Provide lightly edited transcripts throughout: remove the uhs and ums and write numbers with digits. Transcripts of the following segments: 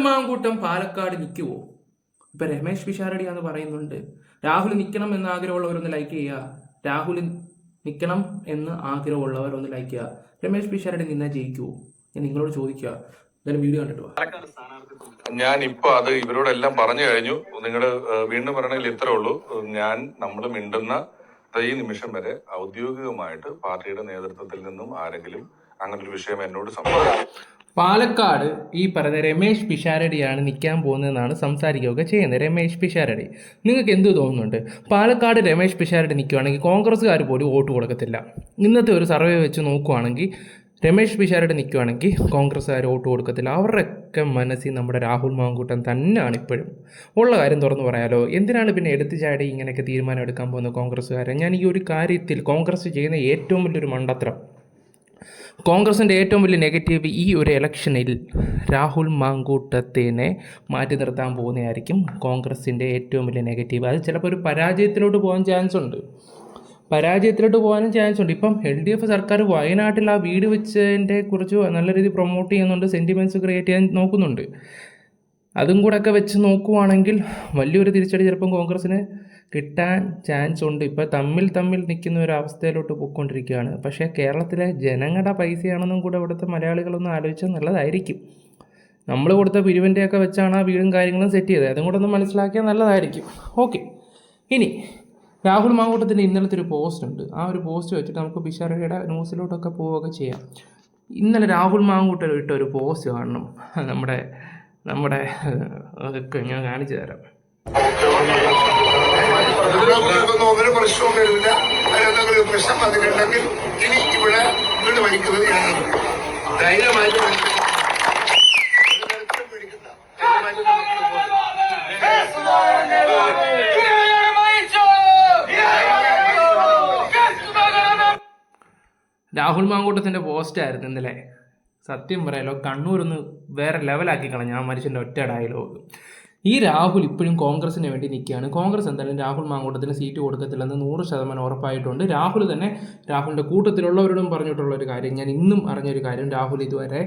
മാങ്കൂട്ടം പാലക്കാട് നിൽക്കുവോ? ഇപ്പൊ രമേശ് പിഷാരടിയാന്ന് പറയുന്നുണ്ട്. രാഹുൽ നിൽക്കണം എന്ന് ആഗ്രഹമുള്ളവരൊന്ന് ലൈക്ക് ചെയ്യുക. രാഹുൽ നിൽക്കണം എന്ന് ആഗ്രഹമുള്ളവരൊന്ന് ലൈക്ക് ചെയ്യുക. രമേശ് പിഷാരടി നിന്നാ ജയിക്കുവോ? ഞാൻ നിങ്ങളോട് ചോദിക്കുക. എന്തായാലും വീഡിയോ കണ്ടിട്ട് വാ. ഞാൻ ഇപ്പൊ അത് ഇവരോടെല്ലാം പറഞ്ഞു കഴിഞ്ഞു. നിങ്ങള് വീണ്ടും പറയണമെങ്കിൽ ഇത്രേ ഉള്ളൂ. നമ്മൾ മിണ്ടുന്ന ഈ നിമിഷം വരെ ഔദ്യോഗികമായിട്ട് പാർട്ടിയുടെ നേതൃത്വത്തിൽ നിന്നും ആരെങ്കിലും അങ്ങനെ ഒരു വിഷയം എന്നോട് സംസാരിക്കും. പാലക്കാട് ഈ പറഞ്ഞ രമേശ് പിഷാരടിയാണ് നിൽക്കാൻ പോകുന്നതെന്നാണ് സംസാരിക്കുകയൊക്കെ ചെയ്യുന്നത്. രമേശ് പിഷാരടി, നിങ്ങൾക്ക് എന്ത് തോന്നുന്നുണ്ട്? പാലക്കാട് രമേശ് പിഷാരടി നിൽക്കുകയാണെങ്കിൽ കോൺഗ്രസ്സുകാർ പോലും വോട്ട് കൊടുക്കത്തില്ല. ഇന്നത്തെ ഒരു സർവേ വെച്ച് നോക്കുവാണെങ്കിൽ രമേശ് പിഷാരടി നിൽക്കുകയാണെങ്കിൽ കോൺഗ്രസ്സുകാർ വോട്ട് കൊടുക്കത്തില്ല. അവരുടെയൊക്കെ മനസ്സിൽ നമ്മുടെ രാഹുൽ മാങ്കൂട്ടം തന്നെയാണ് ഇപ്പോഴും. ഉള്ള കാര്യം തുറന്നു പറയാലോ. എന്തിനാണ് പിന്നെ എടുത്തു ചാടി ഇങ്ങനെയൊക്കെ തീരുമാനം എടുക്കാൻ പോകുന്ന കോൺഗ്രസ്സുകാരെ? ഞാൻ ഈ ഒരു കാര്യത്തിൽ കോൺഗ്രസ് ചെയ്യുന്ന ഏറ്റവും വലിയൊരു മണ്ടത്തരം, കോൺഗ്രസിൻ്റെ ഏറ്റവും വലിയ നെഗറ്റീവ്, ഈ ഒരു ഇലക്ഷനിൽ രാഹുൽ മാങ്കൂട്ടത്തിനെ മാറ്റി നിർത്താൻ പോകുന്നതായിരിക്കും കോൺഗ്രസിൻ്റെ ഏറ്റവും വലിയ നെഗറ്റീവ്. അത് ചിലപ്പോൾ ഒരു പരാജയത്തിലോട്ട് പോകാൻ ചാൻസ് ഉണ്ട്. ഇപ്പം LDF സർക്കാർ വയനാട്ടിൽ ആ വീട് വെച്ചതിൻ്റെ കുറിച്ച് നല്ല രീതിയിൽ പ്രൊമോട്ട് ചെയ്യുന്നുണ്ട്, സെൻറ്റിമെൻറ്റ്സ് ക്രിയേറ്റ് ചെയ്യാൻ നോക്കുന്നുണ്ട്. അതും കൂടെ ഒക്കെ വെച്ച് നോക്കുവാണെങ്കിൽ വലിയൊരു തിരിച്ചടി ചിലപ്പം കോൺഗ്രസ്സിന് കിട്ടാൻ ചാൻസ് ഉണ്ട്. ഇപ്പോൾ തമ്മിൽ നിൽക്കുന്ന ഒരു അവസ്ഥയിലോട്ട് പോയിക്കൊണ്ടിരിക്കുകയാണ്. പക്ഷേ കേരളത്തിലെ ജനങ്ങളുടെ പൈസയാണെന്നും കൂടെ ഇവിടുത്തെ മലയാളികളൊന്നും ആലോചിച്ചാൽ നല്ലതായിരിക്കും. നമ്മൾ കൊടുത്ത പിരിവിൻ്റെയൊക്കെ വെച്ചാണ് ആ വീടും കാര്യങ്ങളും സെറ്റ് ചെയ്തത്. അതും കൂടെ ഒന്ന് മനസ്സിലാക്കിയാൽ നല്ലതായിരിക്കും. ഓക്കെ, ഇനി രാഹുൽ മാങ്കൂട്ടത്തിൻ്റെ ഇന്നലത്തെ ഒരു പോസ്റ്റ് ഉണ്ട്. ആ ഒരു പോസ്റ്റ് വെച്ചിട്ട് നമുക്ക് പിഷാരടിയുടെ ന്യൂസിലോട്ടൊക്കെ പോവുകയൊക്കെ ചെയ്യാം. ഇന്നലെ രാഹുൽ മാങ്കൂട്ടൻ ഇട്ട ഒരു പോസ്റ്റ് കാണണം. നമ്മുടെ അതൊക്കെ ഞാൻ കാണിച്ചു തരാം. ഒരു പ്രശ്നവും വരുന്നില്ല. അതിനെന്തെങ്കിലും പ്രശ്നം വന്നിട്ടുണ്ടെങ്കിൽ ഇനി ഇവിടെ വീട് വലിക്കുന്നത് ഞാനാണ്. ധൈര്യമായിട്ട് രാഹുൽ മാങ്കൂട്ടത്തിൻ്റെ പോസ്റ്റായിരുന്നു ഇന്നലെ. സത്യം പറയാലോ, കണ്ണൂരൊന്ന് വേറെ ലെവലാക്കി കളഞ്ഞ ആ മനുഷ്യൻ്റെ ഒറ്റ ഡയലോഗ്. ഈ രാഹുൽ ഇപ്പോഴും കോൺഗ്രസിന് വേണ്ടി നിൽക്കുകയാണ്. കോൺഗ്രസ് എന്തായാലും രാഹുൽ മാങ്കൂട്ടത്തിന് സീറ്റ് കൊടുക്കത്തില്ലെന്ന് 100% ഉറപ്പായിട്ടുണ്ട്. രാഹുലിൻ്റെ കൂട്ടത്തിലുള്ളവരോടും പറഞ്ഞിട്ടുള്ളൊരു കാര്യം, ഞാൻ ഇന്നും അറിഞ്ഞൊരു കാര്യം, രാഹുൽ ഇതുവരെ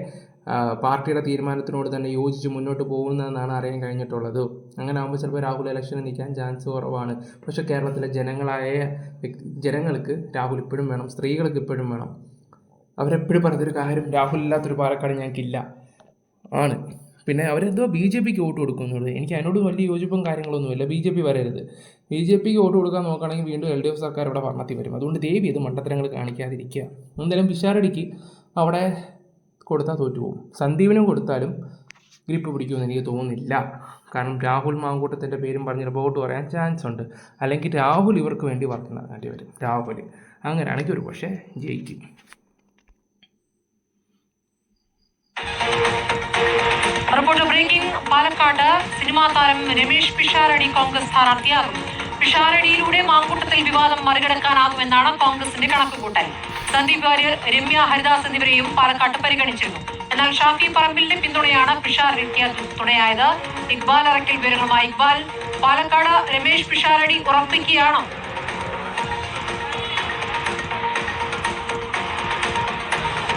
പാർട്ടിയുടെ തീരുമാനത്തിനോട് തന്നെ യോജിച്ച് മുന്നോട്ട് പോകുന്നതെന്നാണ് അറിയാൻ കഴിഞ്ഞിട്ടുള്ളത്. അങ്ങനെ ആകുമ്പോൾ ചിലപ്പോൾ രാഹുൽ ഇലക്ഷന് നിൽക്കാൻ ചാൻസ് കുറവാണ്. പക്ഷേ കേരളത്തിലെ ജനങ്ങൾക്ക് രാഹുൽ ഇപ്പോഴും വേണം, സ്ത്രീകൾക്ക് ഇപ്പോഴും വേണം. അവരെപ്പോഴും പറഞ്ഞൊരു കാര്യം, രാഹുൽ ഇല്ലാത്തൊരു പാലക്കാട് ഞങ്ങൾക്കില്ല ആണ്. പിന്നെ അവരെന്തോ BJPക്ക് വോട്ട് കൊടുക്കുന്നുള്ളൂ. എനിക്ക് അതിനോട് വലിയ യോജിപ്പും കാര്യങ്ങളൊന്നുമില്ല. BJP വരരുത്. BJPക്ക് വോട്ട് കൊടുക്കാൻ നോക്കുകയാണെങ്കിൽ വീണ്ടും LDF സർക്കാർ ഇവിടെ ഭരണത്തിൽ വരും. അതുകൊണ്ട് ദേവി ഇത് മണ്ടത്തരങ്ങൾ കാണിക്കാതിരിക്കുക. എന്തായാലും പിഷാരടിക്ക് അവിടെ കൊടുത്താൽ തോറ്റുപോകും. സന്ദീപിനും കൊടുത്താലും ഗ്രിപ്പ് പിടിക്കുമെന്ന് എനിക്ക് തോന്നുന്നില്ല. കാരണം രാഹുൽ മാങ്കൂട്ടത്തിൻ്റെ പേരും പറഞ്ഞ് വോട്ട് പറയാൻ ചാൻസ് ഉണ്ട്. അല്ലെങ്കിൽ രാഹുൽ ഇവർക്ക് വേണ്ടി വർക്ക് നടക്കേണ്ടി വരും. രാഹുൽ അങ്ങനെയാണെങ്കിൽ ഒരു പക്ഷേ ജയിക്കും. Report breaking. പാലക്കാട് സിനിമാ താരം രമേശ് പിഷാരടി കോൺഗ്രസ് സ്ഥാനാർത്ഥിയാകും. പിഷാരടിയിലൂടെ മാങ്കൂട്ടത്തിൽ വിവാദം മറികടക്കാനാകുമെന്നാണ് കോൺഗ്രസിന്റെ കണക്കുകൂട്ടൽ. സന്ദീപ് വാര്യർ, രമ്യ ഹരിദാസ് എന്നിവരെയും പാലക്കാട്ട് പരിഗണിച്ചിരുന്നു. എന്നാൽ ഷാഫി പറമ്പിലിന്റെ പിന്തുണയാണ് പിഷാരടിക്ക് തുണയായത്. ഇക്ബാൽ അറക്കൽ വിവരങ്ങളുമായി. ഇക്ബാൽ, പാലക്കാട് രമേശ് പിഷാരടി ഉറപ്പിക്കുകയാണോ?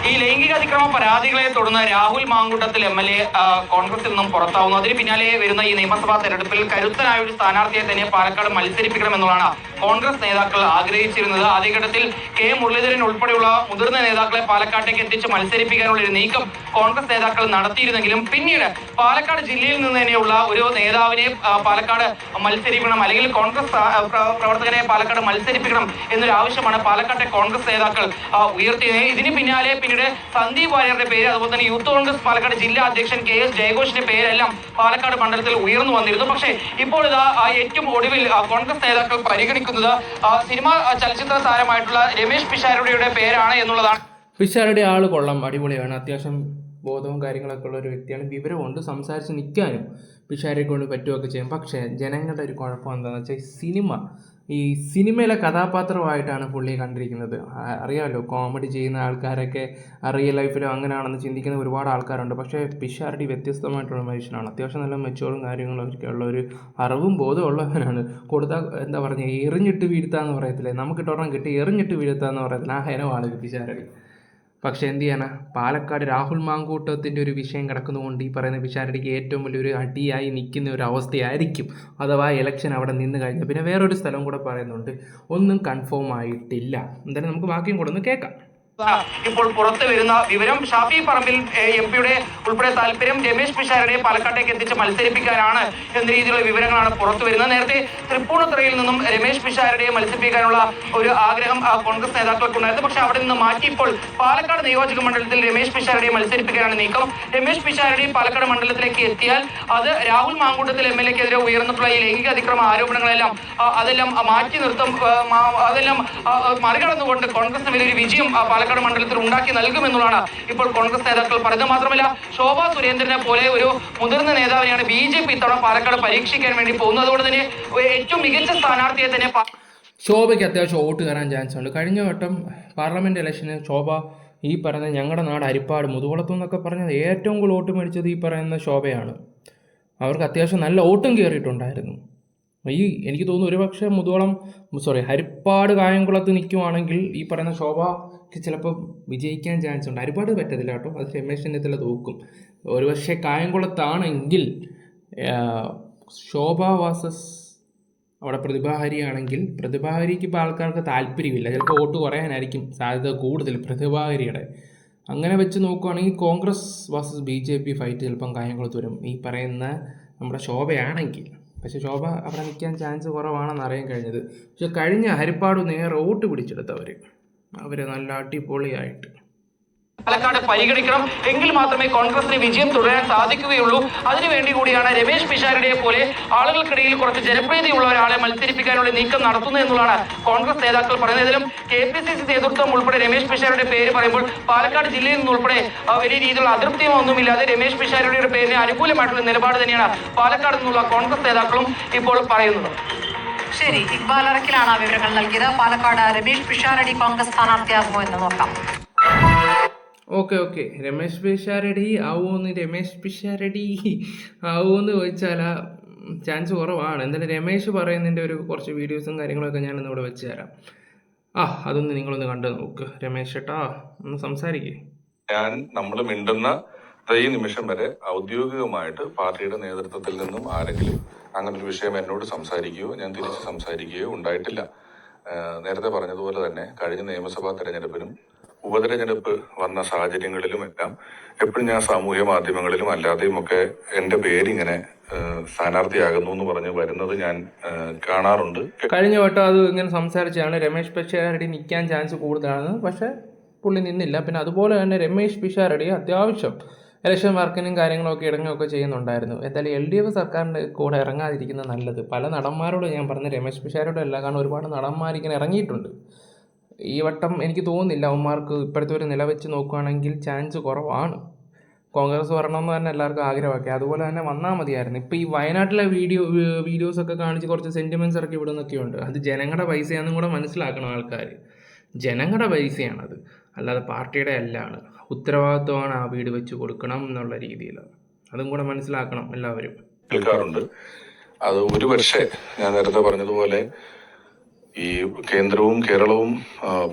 ഈ ലൈംഗിക അതിക്രമ പരാതികളെ തുടർന്ന് രാഹുൽ മാങ്കൂട്ടത്തിൽ MLA കോൺഗ്രസിൽ നിന്നും പുറത്താവുന്നു. അതിന് പിന്നാലെ വരുന്ന ഈ നിയമസഭാ തെരഞ്ഞെടുപ്പിൽ കരുത്തനായ ഒരു സ്ഥാനാർത്ഥിയെ തന്നെ പാലക്കാട് മത്സരിപ്പിക്കണമെന്നുള്ളതാണ് കോൺഗ്രസ് നേതാക്കൾ ആഗ്രഹിച്ചിരുന്നത്. ആദ്യഘട്ടത്തിൽ K മുരളീധരൻ ഉൾപ്പെടെയുള്ള മുതിർന്ന നേതാക്കളെ പാലക്കാട്ടേക്ക് എത്തിച്ച് മത്സരിപ്പിക്കാനുള്ള ഒരു നീക്കം കോൺഗ്രസ് നേതാക്കൾ നടത്തിയിരുന്നെങ്കിലും പിന്നീട് പാലക്കാട് ജില്ലയിൽ നിന്ന് തന്നെയുള്ള ഒരു നേതാവിനെ പാലക്കാട് മത്സരിക്കണം, അല്ലെങ്കിൽ കോൺഗ്രസ് പ്രവർത്തകരെ പാലക്കാട് മത്സരിപ്പിക്കണം എന്നൊരു ആവശ്യമാണ് പാലക്കാട്ടെ കോൺഗ്രസ് നേതാക്കൾ ഉയർത്തിയത്. ഇതിന് പിന്നാലെ സന്ദീപ് വാര്യരുടെ പേര്, അതുപോലെ തന്നെ യൂത്ത് കോൺഗ്രസ് പാലക്കാട് ജില്ലാ അധ്യക്ഷൻ KS ജയഘോഷിന്റെ പേരെല്ലാം പാലക്കാട് മണ്ഡലത്തിൽ ഉയർന്നു വന്നിരുന്നു. പക്ഷേ ഇപ്പോൾ ഇതാ ഏറ്റവും ഒടുവിൽ കോൺഗ്രസ് നേതാക്കൾ പരിഗണിക്കുന്നത് സിനിമാ ചലച്ചിത്ര താരമായിട്ടുള്ള രമേശ് പിഷാരടിയുടെ പേരാണ് എന്നുള്ളതാണ്. പിഷാരടി ആള് കൊള്ളാം, അടിപൊളിയാണ്, അത്യാവശ്യം ബോധവും കാര്യങ്ങളൊക്കെ ഉള്ള ഒരു വ്യക്തിയാണ്. വിവരമുണ്ട്, സംസാരിച്ച് നിൽക്കാനും പിഷാരടിയെ കൊണ്ട് പറ്റുകയൊക്കെ ചെയ്യും. പക്ഷേ ജനങ്ങളുടെ ഒരു കുഴപ്പം എന്താണെന്ന് വെച്ചാൽ ഈ സിനിമയിലെ കഥാപാത്രമായിട്ടാണ് പുള്ളിയെ കണ്ടിരിക്കുന്നത്. അറിയാമല്ലോ, കോമഡി ചെയ്യുന്ന ആൾക്കാരൊക്കെ റിയൽ ലൈഫിലും അങ്ങനെയാണെന്ന് ചിന്തിക്കുന്ന ഒരുപാട് ആൾക്കാരുണ്ട്. പക്ഷേ പിഷാരടി വ്യത്യസ്തമായിട്ടുള്ള മനുഷ്യനാണ്. അത്യാവശ്യം നല്ല മെച്ചോറും കാര്യങ്ങളൊക്കെ ഉള്ള ഒരു അറിവും ബോധവും ഉള്ളവനാണ്. എന്താ പറയുക, എറിഞ്ഞിട്ട് വീഴ്ത്താന്ന് പറയത്തില്ലേ, നമുക്കിട്ടൊരെണ്ണം കിട്ടി എറിഞ്ഞിട്ട് വീഴ്ത്താന്ന് പറയത്തില്ല, ആ ഹേനമാണ് പിഷാരടി. പക്ഷേ എന്ത് ചെയ്യാനാ, പാലക്കാട് രാഹുൽ മാങ്കൂട്ടത്തിൻ്റെ ഒരു വിഷയം കിടക്കുന്നതുകൊണ്ട് ഈ പറയുന്ന പിഷാരടിക്ക് ഏറ്റവും വലിയൊരു അടിയായി നിൽക്കുന്ന ഒരു അവസ്ഥയായിരിക്കും. അഥവാ ഇലക്ഷൻ അവിടെ നിന്ന് കഴിഞ്ഞാൽ. പിന്നെ വേറൊരു സ്ഥലം കൂടെ പറയുന്നുണ്ട്, ഒന്നും കൺഫേം ആയിട്ടില്ല. എന്തായാലും നമുക്ക് ബാക്കിയും കൂടെ ഒന്ന് കേൾക്കാം. ഇപ്പോൾ പുറത്തു വരുന്ന വിവരം, ഷാഫി പറമ്പിൽ MP-യുടെ ഉൾപ്പെടെ താല്പര്യം രമേശ് പിഷാരടിയെ പാലക്കാട്ടേക്ക് എത്തിച്ച് മത്സരിപ്പിക്കാനാണ് എന്ന രീതിയിലുള്ള വിവരങ്ങളാണ് പുറത്തു വരുന്നത്. നേരത്തെ തൃപ്പൂണിത്തുറയിൽ നിന്നും രമേശ് പിഷാരടിയെ മത്സരിപ്പിക്കാനുള്ള ഒരു ആഗ്രഹം കോൺഗ്രസ് നേതാക്കൾക്കുണ്ടായിരുന്നു. പക്ഷെ അവിടെ നിന്ന് മാറ്റി ഇപ്പോൾ പാലക്കാട് നിയോജക മണ്ഡലത്തിൽ രമേശ് പിഷാരടിയെ മത്സരിപ്പിക്കാനാണ് നീക്കം. രമേശ് പിഷാരടി പാലക്കാട് മണ്ഡലത്തിലേക്ക് എത്തിയാൽ അത് രാഹുൽ മാങ്കൂട്ടത്തിൽ MLA-ക്കെതിരെ ഉയർന്നിട്ടുള്ള ഈ ലൈംഗിക അതിക്രമ ആരോപണങ്ങളെല്ലാം അതെല്ലാം മാറ്റി നിർത്തും, അതെല്ലാം മറികടന്നുകൊണ്ട് കോൺഗ്രസിന് വലിയൊരു വിജയം പാലക്കാട് മണ്ഡലത്തിൽ ഉണ്ടാക്കി നൽകുമെന്നുള്ളതാണ് ഇപ്പോൾ കോൺഗ്രസ് നേതാക്കൾ പറയുന്നത്. മാത്രമല്ല, ശോഭാ സുരേന്ദ്രനെ പോലെ ഒരു മുതിർന്ന നേതാവിനെയാണ് BJP ഇത്തവണ പാലക്കാട് പരീക്ഷിക്കാൻ വേണ്ടി പോകുന്നത്. അതുകൊണ്ട് തന്നെ ഏറ്റവും മികച്ച സ്ഥാനാർത്ഥിയെ തന്നെ ശോഭയ്ക്ക് അത്യാവശ്യം വോട്ട് കയറാൻ ചാൻസ് ഉണ്ട്. കഴിഞ്ഞ വട്ടം പാർലമെൻറ്റ് ഇലക്ഷന് ശോഭ ഈ പറയുന്ന ഞങ്ങളുടെ നാട് അരിപ്പാട് മുതുകുളത്തു നിന്നൊക്കെ പറഞ്ഞത് ഏറ്റവും കൂടുതൽ വോട്ട് മേടിച്ചത് ഈ പറയുന്ന ശോഭയാണ്. അവർക്ക് അത്യാവശ്യം നല്ല വോട്ടും കയറിയിട്ടുണ്ടായിരുന്നു. എനിക്ക് തോന്നുന്നു ഒരുപക്ഷെ ഹരിപ്പാട് കായംകുളത്ത് നിൽക്കുവാണെങ്കിൽ ഈ പറയുന്ന ശോഭയ്ക്ക് ചിലപ്പോൾ വിജയിക്കാൻ ചാൻസ് ഉണ്ട്. ഹരിപ്പാട് പറ്റത്തില്ല കേട്ടോ, അത് രമേശ് ചെന്നിത്തല തോക്കും. ഒരുപക്ഷെ കായംകുളത്താണെങ്കിൽ ശോഭ വാസസ് അവിടെ പ്രതിഭാഹരിയാണെങ്കിൽ പ്രതിഭാഹരിക്ക് ഇപ്പോൾ ആൾക്കാർക്ക് താല്പര്യമില്ല, ചിലപ്പോൾ വോട്ട് കുറയാനായിരിക്കും സാധ്യത കൂടുതൽ പ്രതിഭാഹരിയുടെ. അങ്ങനെ വെച്ച് നോക്കുകയാണെങ്കിൽ കോൺഗ്രസ് വാസസ് BJP ഫൈറ്റ് ചിലപ്പം കായംകുളത്ത് വരും ഈ പറയുന്ന നമ്മുടെ ശോഭയാണെങ്കിൽ. പക്ഷേ ശോഭ അവിടെ നിൽക്കാൻ ചാൻസ് കുറവാണെന്ന് അറിയാൻ കഴിഞ്ഞത്. പക്ഷെ കഴിഞ്ഞ ഹരിപ്പാട് നേരെ വോട്ട് പിടിച്ചെടുത്തവർ നല്ല അടിപൊളിയായിട്ട് പാലക്കാട് പരിഗണിക്കണം. എങ്കിൽ മാത്രമേ കോൺഗ്രസിന് വിജയം തുടരാൻ സാധിക്കുകയുള്ളൂ. അതിനുവേണ്ടി കൂടിയാണ് രമേശ് പിഷാരടിയെ പോലെ ആളുകൾക്കിടയിൽ കുറച്ച് ജനപ്രീതിയുള്ള ഒരാളെ മത്സരിപ്പിക്കാനുള്ള നീക്കം നടത്തുന്നത് എന്നുള്ളതാണ് കോൺഗ്രസ് നേതാക്കൾ പറയുന്നത്. ഇതിലും KPCC നേതൃത്വം ഉൾപ്പെടെ രമേശ് പിഷാരടിയുടെ പേര് പറയുമ്പോൾ പാലക്കാട് ജില്ലയിൽ നിന്നുൾപ്പെടെ വലിയ രീതിയിലുള്ള അതൃപ്തിയൊന്നുമില്ലാതെ രമേശ് പിഷാരടിയുടെ പേരിന് അനുകൂലമായിട്ടുള്ള നിലപാട് തന്നെയാണ് പാലക്കാട് നിന്നുള്ള കോൺഗ്രസ് നേതാക്കളും ഇപ്പോൾ പറയുന്നത്. ശരി, ഇക്ബാൽ അറക്കിലാണ് ആ വിവരങ്ങൾ നൽകിയത്. പാലക്കാട് രമേശ് പിഷാരടി കോൺഗ്രസ് സ്ഥാനാർത്ഥിയാകുമോ എന്ന് നോക്കാം. ഓക്കെ രമേശ് പിഷാരടി ആവുമെന്ന് ചോദിച്ചാൽ ചാൻസ് കുറവാണ്. എന്തായാലും രമേശ് പറയുന്നതിൻ്റെ ഒരു കുറച്ച് വീഡിയോസും കാര്യങ്ങളൊക്കെ ഞാനിന്നിവിടെ വെച്ച് തരാം. അതൊന്ന് നിങ്ങളൊന്ന് കണ്ടു നോക്ക്. രമേശ് ചേട്ടാ ഒന്ന് സംസാരിക്കേ. നമ്മൾ മിണ്ടുന്ന ഈ നിമിഷം വരെ ഔദ്യോഗികമായിട്ട് പാർട്ടിയുടെ നേതൃത്വത്തിൽ നിന്നും ആരെങ്കിലും അങ്ങനെ ഒരു വിഷയം എന്നോട് സംസാരിക്കുകയോ ഞാൻ തിരിച്ച് സംസാരിക്കുകയോ ഉണ്ടായിട്ടില്ല. നേരത്തെ പറഞ്ഞതുപോലെ തന്നെ കഴിഞ്ഞ നിയമസഭാ തെരഞ്ഞെടുപ്പിനും ഉപതെരഞ്ഞെടുപ്പ് വന്ന സാഹചര്യങ്ങളിലുമെല്ലാം എപ്പോഴും ഞാൻ സാമൂഹ്യ മാധ്യമങ്ങളിലും അല്ലാതെയും ഒക്കെ എൻ്റെ പേരിങ്ങനെ സ്ഥാനാർത്ഥിയാകുന്നു എന്ന് പറഞ്ഞ് വരുന്നത് ഞാൻ കാണാറുണ്ട്. കഴിഞ്ഞ വട്ടം അത് ഇങ്ങനെ സംസാരിച്ചാണ് രമേശ് പിഷാരടി നിൽക്കാൻ ചാൻസ് കൂടുതലാണ്, പക്ഷെ പുള്ളി നിന്നില്ല. പിന്നെ അതുപോലെ തന്നെ രമേശ് പിഷാരടി അത്യാവശ്യം ഇലക്ഷൻ വർക്കിനും കാര്യങ്ങളൊക്കെ ഇറങ്ങുകയൊക്കെ ചെയ്യുന്നുണ്ടായിരുന്നു. എന്തായാലും LDF സർക്കാരിൻ്റെ കൂടെ ഇറങ്ങാതിരിക്കുന്നത് നല്ലത്. പല നടന്മാരോട് ഞാൻ പറഞ്ഞ രമേശ് പിഷാരടി അല്ല, കാരണം ഒരുപാട് നടന്മാരിങ്ങനെ ഇറങ്ങിയിട്ടുണ്ട്. ഈ വട്ടം എനിക്ക് തോന്നുന്നില്ല അവന്മാർക്ക് ഇപ്പോഴത്തെ ഒരു നില വെച്ച് നോക്കുകയാണെങ്കിൽ ചാൻസ് കുറവാണ്. കോൺഗ്രസ് വരണമെന്ന് തന്നെ എല്ലാവർക്കും ആഗ്രഹമൊക്കെ, അതുപോലെ തന്നെ വന്നാൽ മതിയായിരുന്നു. ഇപ്പോൾ ഈ വയനാട്ടിലെ വീഡിയോസൊക്കെ കാണിച്ച് കുറച്ച് സെൻറ്റിമെൻറ്റ്സ് ഇറക്കി വിടുന്നൊക്കെയുണ്ട്. അത് ജനങ്ങളുടെ പൈസയാണെന്നും കൂടെ മനസ്സിലാക്കണം ആൾക്കാർ. ജനങ്ങളുടെ പൈസയാണത്, അല്ലാതെ പാർട്ടിയുടെ അല്ലാണ്. ഉത്തരവാദിത്വമാണ് ആ വീട് വെച്ച് കൊടുക്കണം എന്നുള്ള രീതിയിൽ, അതും കൂടെ മനസ്സിലാക്കണം എല്ലാവരും. കേൾക്കാറുണ്ട്. അത് ഒരു പക്ഷേ ഞാൻ നേരത്തെ പറഞ്ഞതുപോലെ ഈ കേന്ദ്രവും കേരളവും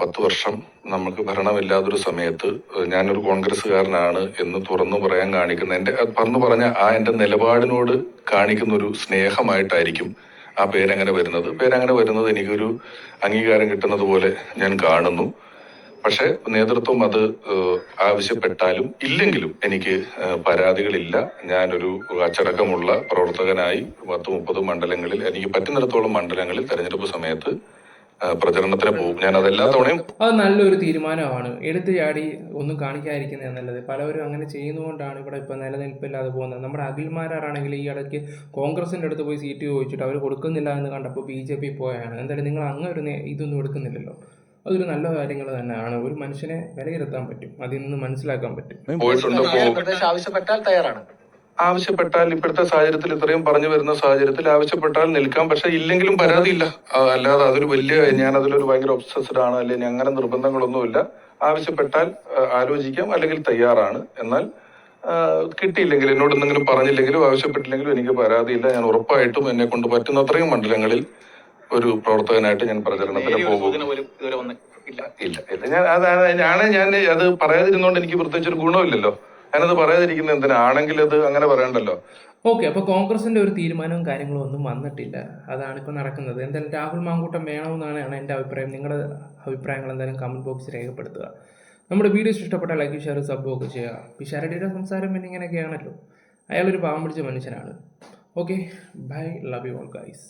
10 വർഷം നമുക്ക് ഭരണമില്ലാത്തൊരു സമയത്ത് ഞാനൊരു കോൺഗ്രസ്സുകാരനാണ് എന്ന് തുറന്നു പറയാൻ കാണിക്കുന്ന എൻ്റെ നിലപാടിനോട് കാണിക്കുന്ന ഒരു സ്നേഹമായിട്ടായിരിക്കും ആ പേരങ്ങനെ വരുന്നത്. എനിക്കൊരു അംഗീകാരം കിട്ടുന്നത് പോലെ ഞാൻ കാണുന്നു. പക്ഷെ നേതൃത്വം അത് ആവശ്യപ്പെട്ടാലും ഇല്ലെങ്കിലും എനിക്ക് പരാതികളില്ല. ഞാനൊരു അച്ചടക്കമുള്ള പ്രവർത്തകനായി 10-30 മണ്ഡലങ്ങളിൽ എനിക്ക് പറ്റുന്നിടത്തോളം മണ്ഡലങ്ങളിൽ തെരഞ്ഞെടുപ്പ് സമയത്ത് പ്രചരണത്തിന് പോകും. ഞാൻ അതെല്ലാ തവണയും. അത് നല്ലൊരു തീരുമാനമാണ്. എടുത്തു ചാടി ഒന്നും കാണിക്കാതിരിക്കുന്നത് നല്ലത്. പലവരും അങ്ങനെ ചെയ്യുന്നതുകൊണ്ടാണ് ഇവിടെ ഇപ്പം നിലനിൽപ്പില്ലാതെ പോകുന്നത്. നമ്മുടെ അഖിൽമാരാണെങ്കിൽ ഈ ഇടയ്ക്ക് കോൺഗ്രസിൻ്റെ അടുത്ത് പോയി സീറ്റ് ചോദിച്ചിട്ട് അവർ കൊടുക്കുന്നില്ല എന്ന് കണ്ടപ്പോൾ BJP പോയാണ്. എന്തായാലും നിങ്ങൾ അങ്ങനെ ഒരു ഇതൊന്നും എടുക്കുന്നില്ലല്ലോ. അതൊരു നല്ല കാര്യങ്ങൾ തന്നെയാണ്. ഒരു മനുഷ്യനെ വിലയിരുത്താൻ പറ്റും, അതിൽ നിന്ന് മനസ്സിലാക്കാൻ പറ്റും. ആവശ്യപ്പെട്ടാൽ ഇപ്പോഴത്തെ സാഹചര്യത്തിൽ ഇത്രയും പറഞ്ഞു വരുന്ന സാഹചര്യത്തിൽ ആവശ്യപ്പെട്ടാൽ നിൽക്കാം. പക്ഷെ ഇല്ലെങ്കിലും പരാതിയില്ല. അല്ലാതെ അതൊരു ഞാൻ അതിലൊരു ഭയങ്കര ഒബ്സസ്ഡ് ആണ് അല്ലെങ്കിൽ അങ്ങനെ നിർബന്ധങ്ങളൊന്നുമില്ല. ആവശ്യപ്പെട്ടാൽ ആലോചിക്കാം, അല്ലെങ്കിൽ തയ്യാറാണ്. എന്നാൽ കിട്ടിയില്ലെങ്കിൽ, എന്നോട് എന്തെങ്കിലും പറഞ്ഞില്ലെങ്കിലും ആവശ്യപ്പെട്ടില്ലെങ്കിലും എനിക്ക് പരാതിയില്ല. ഞാൻ ഉറപ്പായിട്ടും എന്നെ കൊണ്ട് പറ്റുന്ന അത്രയും മണ്ഡലങ്ങളിൽ ഒരു പ്രവർത്തകനായിട്ട് ഞാൻ പ്രചരണത്തിന് പോകും. ഇല്ല ഞാൻ അത് പറയാതിരുന്നോണ്ട് എനിക്ക് പ്രത്യേകിച്ച് ഒരു ഗുണമില്ലല്ലോ. ഞാനത് പറയാതിരിക്കുന്നത് എന്തിനാ? ആണെങ്കിൽ അത് അങ്ങനെ പറയണ്ടല്ലോ. ഓക്കെ, അപ്പോൾ കോൺഗ്രസിൻ്റെ ഒരു തീരുമാനവും കാര്യങ്ങളും ഒന്നും വന്നിട്ടില്ല. അതാണ് ഇപ്പോൾ നടക്കുന്നത്. എന്തായാലും രാഹുൽ മാങ്കൂട്ടം വേണമെന്നാണ് എൻ്റെ അഭിപ്രായം. നിങ്ങളുടെ അഭിപ്രായങ്ങൾ എന്തായാലും കമൻറ്റ് ബോക്സിൽ രേഖപ്പെടുത്തുക. നമ്മുടെ വീഡിയോസ് ഇഷ്ടപ്പെട്ട ലൈക്ക്, ഷെയർ, സബ് ഒക്കെ ചെയ്യുക. പിഷാരടിയുടെ സംസാരം പിന്നെ ഇങ്ങനെയൊക്കെയാണല്ലോ. അയാളൊരു പാവം പിടിച്ച മനുഷ്യനാണ്. Okay, bye, love you all guys.